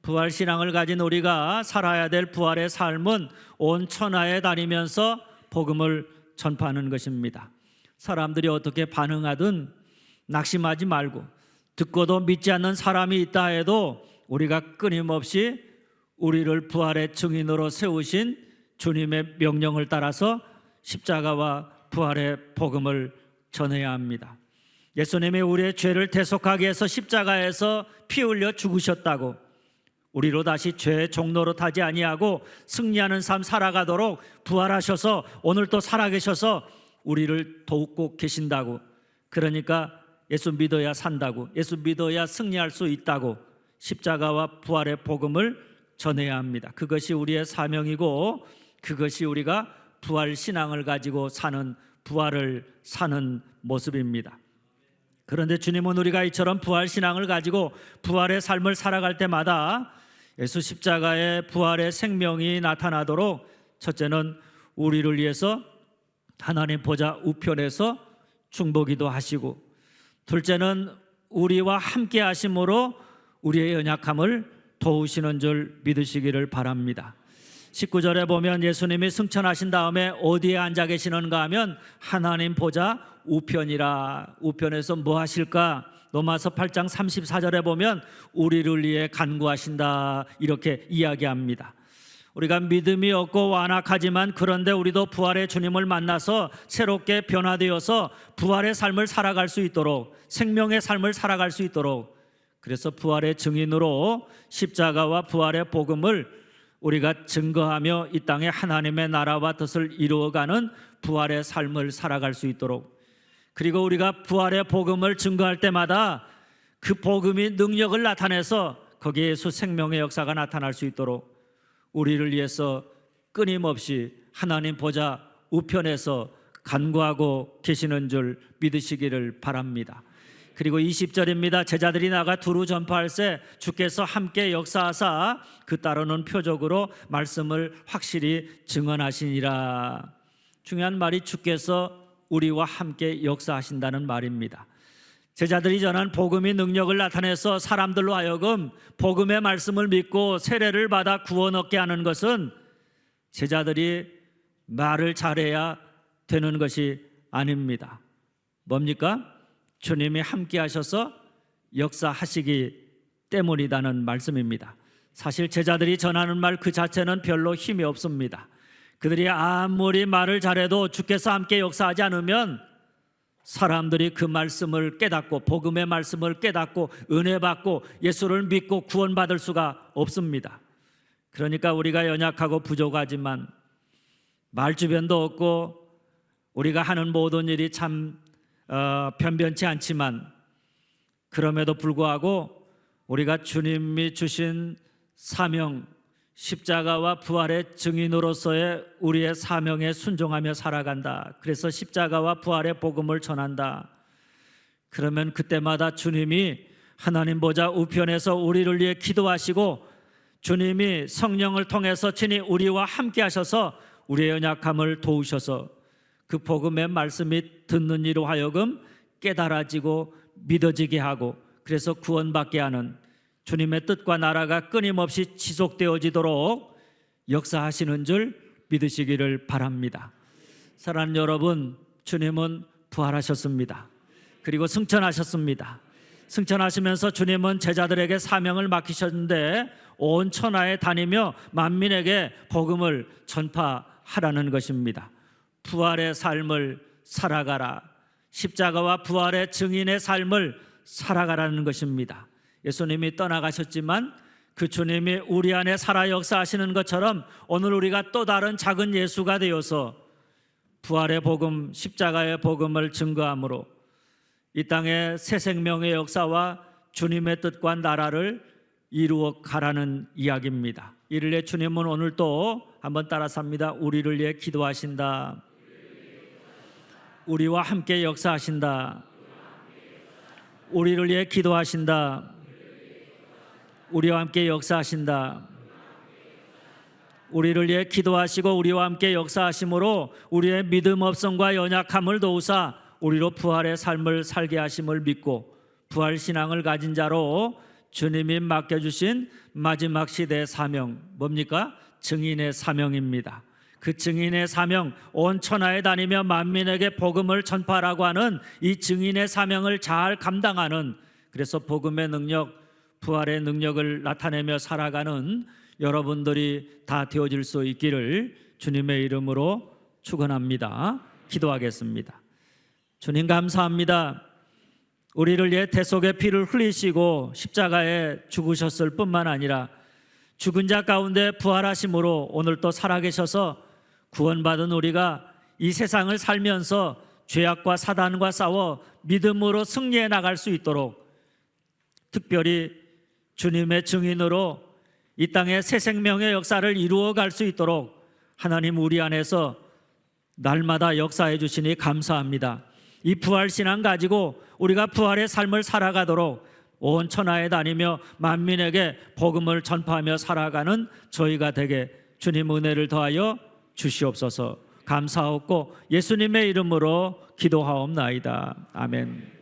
부활 신앙을 가진 우리가 살아야 될 부활의 삶은 온 천하에 다니면서 복음을 전파하는 것입니다. 사람들이 어떻게 반응하든 낙심하지 말고, 듣고도 믿지 않는 사람이 있다 해도 우리가 끊임없이 우리를 부활의 증인으로 세우신 주님의 명령을 따라서 십자가와 부활의 복음을 전해야 합니다. 예수님이 우리의 죄를 대속하기 위해서 십자가에서 피 흘려 죽으셨다고, 우리로 다시 죄의 종로로 타지 아니하고 승리하는 삶 살아가도록 부활하셔서 오늘 또 살아계셔서 우리를 돕고 계신다고, 그러니까 예수 믿어야 산다고, 예수 믿어야 승리할 수 있다고 십자가와 부활의 복음을 전해야 합니다. 그것이 우리의 사명이고, 그것이 우리가 부활 신앙을 가지고 사는, 부활을 사는 모습입니다. 그런데 주님은 우리가 이처럼 부활 신앙을 가지고 부활의 삶을 살아갈 때마다 예수 십자가의 부활의 생명이 나타나도록, 첫째는 우리를 위해서 하나님 보좌 우편에서 중보기도 하시고, 둘째는 우리와 함께 하심으로 우리의 연약함을 도우시는 줄 믿으시기를 바랍니다. 19절에 보면 예수님이 승천하신 다음에 어디에 앉아 계시는가 하면 하나님 보좌 우편이라. 우편에서 뭐 하실까? 로마서 8장 34절에 보면 우리를 위해 간구하신다, 이렇게 이야기합니다. 우리가 믿음이 없고 완악하지만, 그런데 우리도 부활의 주님을 만나서 새롭게 변화되어서 부활의 삶을 살아갈 수 있도록, 생명의 삶을 살아갈 수 있도록, 그래서 부활의 증인으로 십자가와 부활의 복음을 우리가 증거하며 이 땅에 하나님의 나라와 뜻을 이루어가는 부활의 삶을 살아갈 수 있도록, 그리고 우리가 부활의 복음을 증거할 때마다 그 복음이 능력을 나타내서 거기에 예수 생명의 역사가 나타날 수 있도록 우리를 위해서 끊임없이 하나님 보좌 우편에서 간구하고 계시는 줄 믿으시기를 바랍니다. 그리고 20절입니다. 제자들이 나가 두루 전파할세 주께서 함께 역사하사 그 따르는 표적으로 말씀을 확실히 증언하시니라. 중요한 말이 주께서 우리와 함께 역사하신다는 말입니다. 제자들이 전한 복음이 능력을 나타내서 사람들로 하여금 복음의 말씀을 믿고 세례를 받아 구원 얻게 하는 것은 제자들이 말을 잘해야 되는 것이 아닙니다. 뭡니까? 주님이 함께 하셔서 역사하시기 때문이라는 말씀입니다. 사실 제자들이 전하는 말 그 자체는 별로 힘이 없습니다. 그들이 아무리 말을 잘해도 주께서 함께 역사하지 않으면 사람들이 그 말씀을 깨닫고, 복음의 말씀을 깨닫고 은혜 받고 예수를 믿고 구원받을 수가 없습니다. 그러니까 우리가 연약하고 부족하지만, 말주변도 없고 우리가 하는 모든 일이 참 변변치 않지만, 그럼에도 불구하고 우리가 주님이 주신 사명, 십자가와 부활의 증인으로서의 우리의 사명에 순종하며 살아간다. 그래서 십자가와 부활의 복음을 전한다. 그러면 그때마다 주님이 하나님 보좌 우편에서 우리를 위해 기도하시고, 주님이 성령을 통해서 친히 우리와 함께 하셔서 우리의 연약함을 도우셔서 그 복음의 말씀이 듣는 이로 하여금 깨달아지고 믿어지게 하고, 그래서 구원받게 하는 주님의 뜻과 나라가 끊임없이 지속되어지도록 역사하시는 줄 믿으시기를 바랍니다. 사랑하는 여러분, 주님은 부활하셨습니다. 그리고 승천하셨습니다. 승천하시면서 주님은 제자들에게 사명을 맡기셨는데 온 천하에 다니며 만민에게 복음을 전파하라는 것입니다. 부활의 삶을 살아가라. 십자가와 부활의 증인의 삶을 살아가라는 것입니다. 예수님이 떠나가셨지만 그 주님이 우리 안에 살아 역사하시는 것처럼 오늘 우리가 또 다른 작은 예수가 되어서 부활의 복음, 십자가의 복음을 증거함으로 이 땅의 새 생명의 역사와 주님의 뜻과 나라를 이루어 가라는 이야기입니다. 이를 위해 주님은 오늘 또 한번 따라서 합니다. 우리를 위해 기도하신다. 우리와 함께 역사하신다. 우리를 위해 기도하신다. 우리와 함께 역사하신다. 우리를 위해 기도하시고 우리와 함께 역사하심으로 우리의 믿음 없음과 연약함을 도우사 우리로 부활의 삶을 살게 하심을 믿고 부활 신앙을 가진 자로 주님이 맡겨주신 마지막 시대의 사명, 뭡니까? 증인의 사명입니다. 그 증인의 사명, 온 천하에 다니며 만민에게 복음을 전파하라고 하는 이 증인의 사명을 잘 감당하는, 그래서 복음의 능력, 부활의 능력을 나타내며 살아가는 여러분들이 다 되어질 수 있기를 주님의 이름으로 축원합니다. 기도하겠습니다. 주님 감사합니다. 우리를 위해 대속의 피를 흘리시고 십자가에 죽으셨을 뿐만 아니라 죽은 자 가운데 부활하심으로 오늘 또 살아계셔서 구원받은 우리가 이 세상을 살면서 죄악과 사단과 싸워 믿음으로 승리해 나갈 수 있도록, 특별히 주님의 증인으로 이 땅의 새 생명의 역사를 이루어 갈 수 있도록 하나님 우리 안에서 날마다 역사해 주시니 감사합니다. 이 부활 신앙 가지고 우리가 부활의 삶을 살아가도록 온 천하에 다니며 만민에게 복음을 전파하며 살아가는 저희가 되게 주님 은혜를 더하여 주시옵소서. 감사하옵고 예수님의 이름으로 기도하옵나이다. 아멘.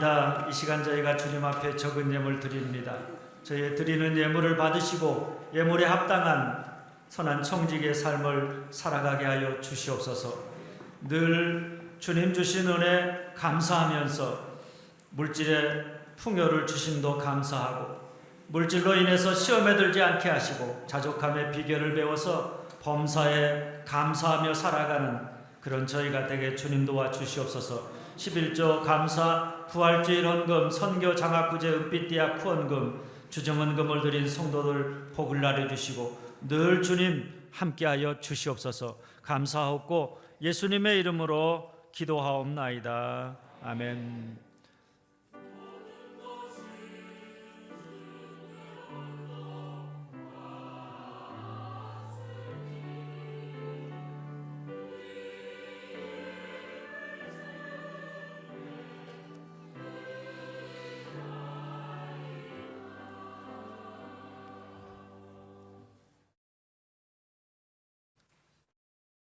감사합니다. 이 시간 저희가 주님 앞에 적은 예물 드립니다. 저희 드리는 예물을 받으시고 예물에 합당한 선한 청직의 삶을 살아가게 하여 주시옵소서. 늘 주님 주신 은혜 감사하면서 물질의 풍요를 주심도 감사하고 물질로 인해서 시험에 들지 않게 하시고 자족함의 비결을 배워서 범사에 감사하며 살아가는 그런 저희가 되게 주님 도와 주시옵소서. 11조 감사, 부활주일 헌금, 선교 장학구제 은빛대학 후원금, 주정헌금을 드린 성도들 복을 나눠주시고 늘 주님 함께하여 주시옵소서. 감사하옵고 예수님의 이름으로 기도하옵나이다. 아멘.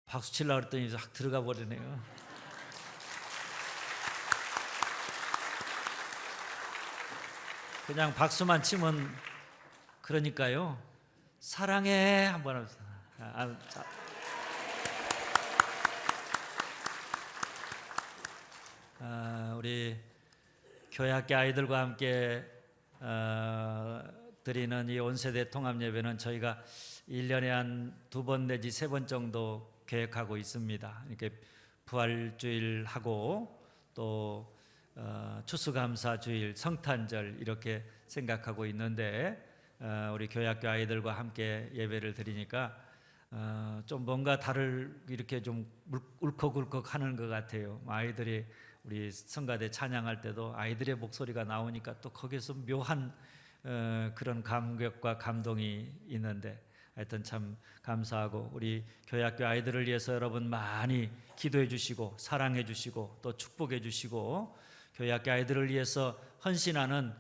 박수 치려고 그랬더니 확 들어가 버리네요. 그냥 박수만 치면 그러니까요. 사랑해 한번 합시다. 우리 교회학교 아이들과 함께 드리는 이 온세대 통합예배는 저희가 1년에 한 2번 내지 3번 정도 계획하고 있습니다. 이렇게 부활주일 하고 또 추수감사주일, 성탄절 이렇게 생각하고 있는데 우리 교회학교 아이들과 함께 예배를 드리니까 좀 뭔가 이렇게 좀 울컥울컥 하는 것 같아요. 아이들이 우리 성가대 찬양할 때도 아이들의 목소리가 나오니까 또 거기서 묘한 그런 감격과 감동이 있는데 하여튼 참 감사하고 우리 교회학교 아이들을 위해서 여러분 많이 기도해 주시고 사랑해 주시고 또 축복해 주시고 교회학교 아이들을 위해서 헌신하는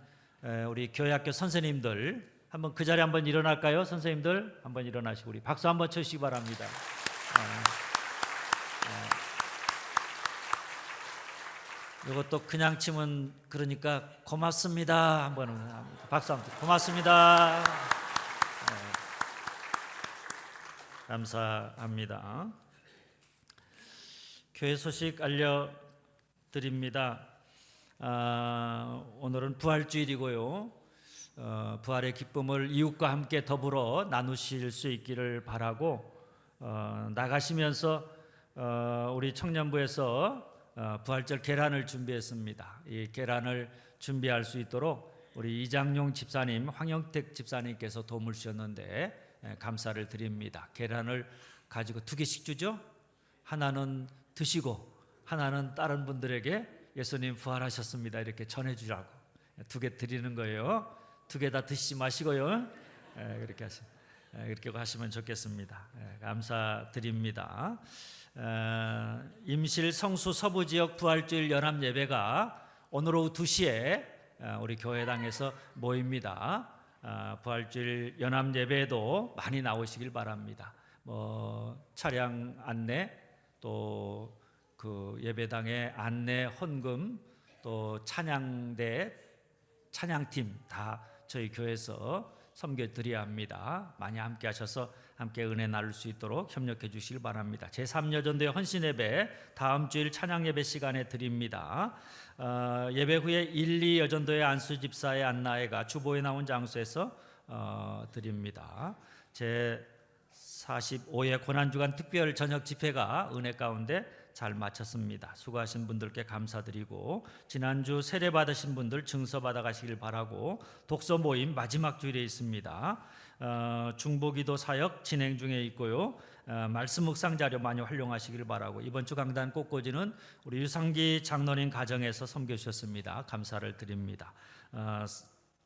우리 교회학교 선생님들 한번 그 자리에 한번 일어날까요? 선생님들 한번 일어나시고 우리 박수 한번 쳐주시기 바랍니다. 이것도 그냥 치면 그러니까 고맙습니다 한번 합니다. 박수 한번 고맙습니다. 감사합니다. 교회 소식 알려드립니다. 오늘은 부활주일이고요. 부활의 기쁨을 이웃과 함께 더불어 나누실 수 있기를 바라고 나가시면서 우리 청년부에서 부활절 계란을 준비했습니다. 이 계란을 준비할 수 있도록 우리 이장용 집사님, 황영택 집사님께서 도움을 주셨는데 감사를 드립니다. 계란을 가지고 2개씩 주죠. 하나는 드시고 하나는 다른 분들에게 예수님 부활하셨습니다 이렇게 전해주라고 2개 드리는 거예요. 2개 다 드시지 마시고요. 그렇게 하시면 좋겠습니다. 감사드립니다. 임실 성수 서부지역 부활주일 연합 예배가 오늘 오후 2시에 우리 교회당에서 모입니다. 부활주일 연합 예배에도 많이 나오시길 바랍니다. 차량 안내 또 그 예배당의 안내 헌금 또 찬양대 찬양팀 다 저희 교회에서 섬겨드려야 합니다. 많이 함께 하셔서 함께 은혜 나눌 수 있도록 협력해 주시길 바랍니다. 제3여전도의 헌신예배 다음 주일 찬양예배 시간에 드립니다. 예배 후에 1, 2여전도의 안수집사의 안나애가 주보에 나온 장소에서 드립니다. 제45회 고난주간 특별 저녁 집회가 은혜 가운데 잘 마쳤습니다. 수고하신 분들께 감사드리고 지난주 세례 받으신 분들 증서 받아 가시길 바라고 독서 모임 마지막 주일에 있습니다. 중보기도 사역 진행 중에 있고요. 말씀 묵상 자료 많이 활용하시길 바라고 이번 주 강단 꽃꽂이는 우리 유상기 장로님 가정에서 섬겨주셨습니다. 감사를 드립니다.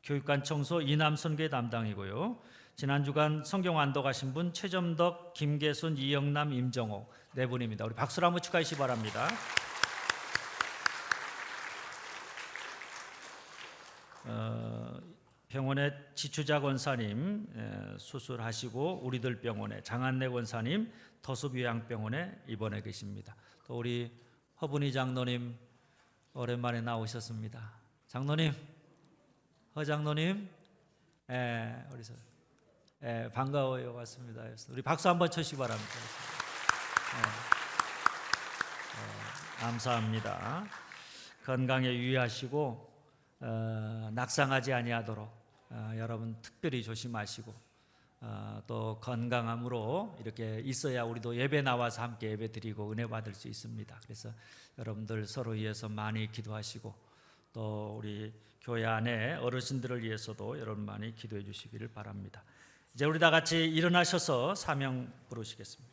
교육관 청소 이남선교회 담당이고요. 지난 주간 성경 안독 하신 분 최점덕, 김계순, 이영남, 임정옥 4분입니다. 우리 박수로 한번 축하해 주시기 바랍니다. 병원의 지추자 권사님 수술하시고 우리들 병원에 장한내 권사님 더숲요양병원에 입원해 계십니다. 또 우리 허분이 장로님 오랜만에 나오셨습니다. 장로님, 허장로님, 반가워요. 왔습니다. 우리 박수 한번 쳐주시기 바랍니다. 감사합니다. 건강에 유의하시고 낙상하지 아니하도록 여러분 특별히 조심하시고 또 건강함으로 이렇게 있어야 우리도 예배 나와서 함께 예배 드리고 은혜 받을 수 있습니다. 그래서 여러분들 서로 위해서 많이 기도하시고 또 우리 교회 안에 어르신들을 위해서도 여러분 많이 기도해 주시기를 바랍니다. 이제 우리 다 같이 일어나셔서 사명 부르시겠습니다.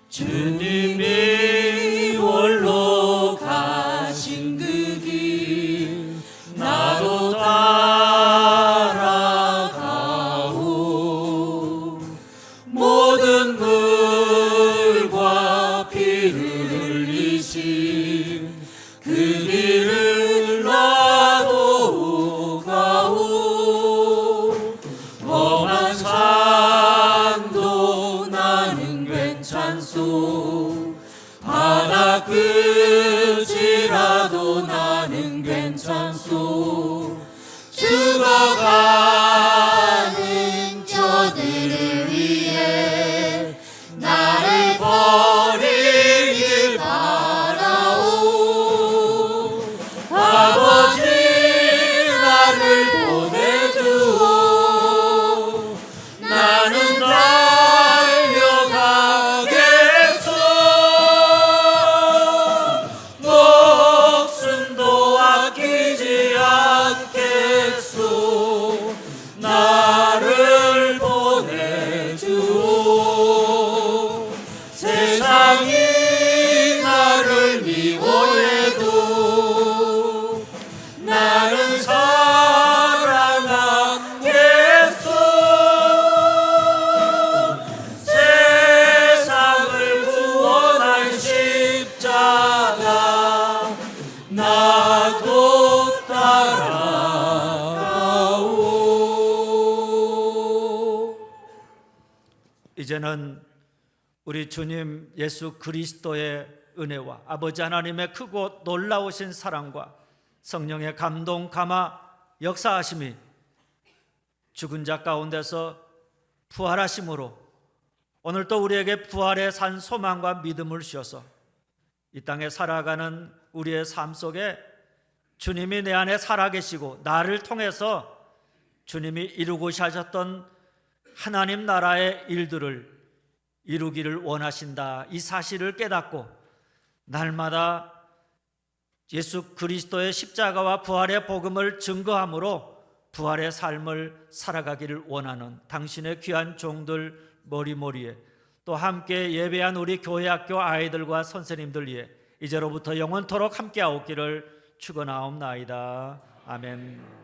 주님이 홀로 가신 그 길 나도 따라가오. 모든 물과 피를 흘리신 그 길을 나도 가오. 험한 산도 나는 괜찮소. 바다 끝이라도 나는 괜찮소. 죽어가는 저들을 위해 나를 버리길 바라오. 아버지 나를 보내주오. 나는 달려가겠소. 목숨도 아끼지 않겠소. 나를 보내주오. 세상이 나를 미워해도 나는 사랑하겠소. 세상을 구원한 십자가 나도 따라가오. 이제는 우리 주님 예수 그리스도의 은혜와 아버지 하나님의 크고 놀라우신 사랑과 성령의 감동 감화 역사하심이 죽은 자 가운데서 부활하심으로 오늘 또 우리에게 부활의 산 소망과 믿음을 주셔서 이 땅에 살아가는 우리의 삶 속에 주님이 내 안에 살아계시고 나를 통해서 주님이 이루고자 하셨던 하나님 나라의 일들을 이루기를 원하신다. 이 사실을 깨닫고 날마다 예수 그리스도의 십자가와 부활의 복음을 증거함으로 부활의 삶을 살아가기를 원하는 당신의 귀한 종들 머리머리에 또 함께 예배한 우리 교회학교 아이들과 선생님들 위해 이제로부터 영원토록 함께하옵기를 축원하옵나이다. 아멘.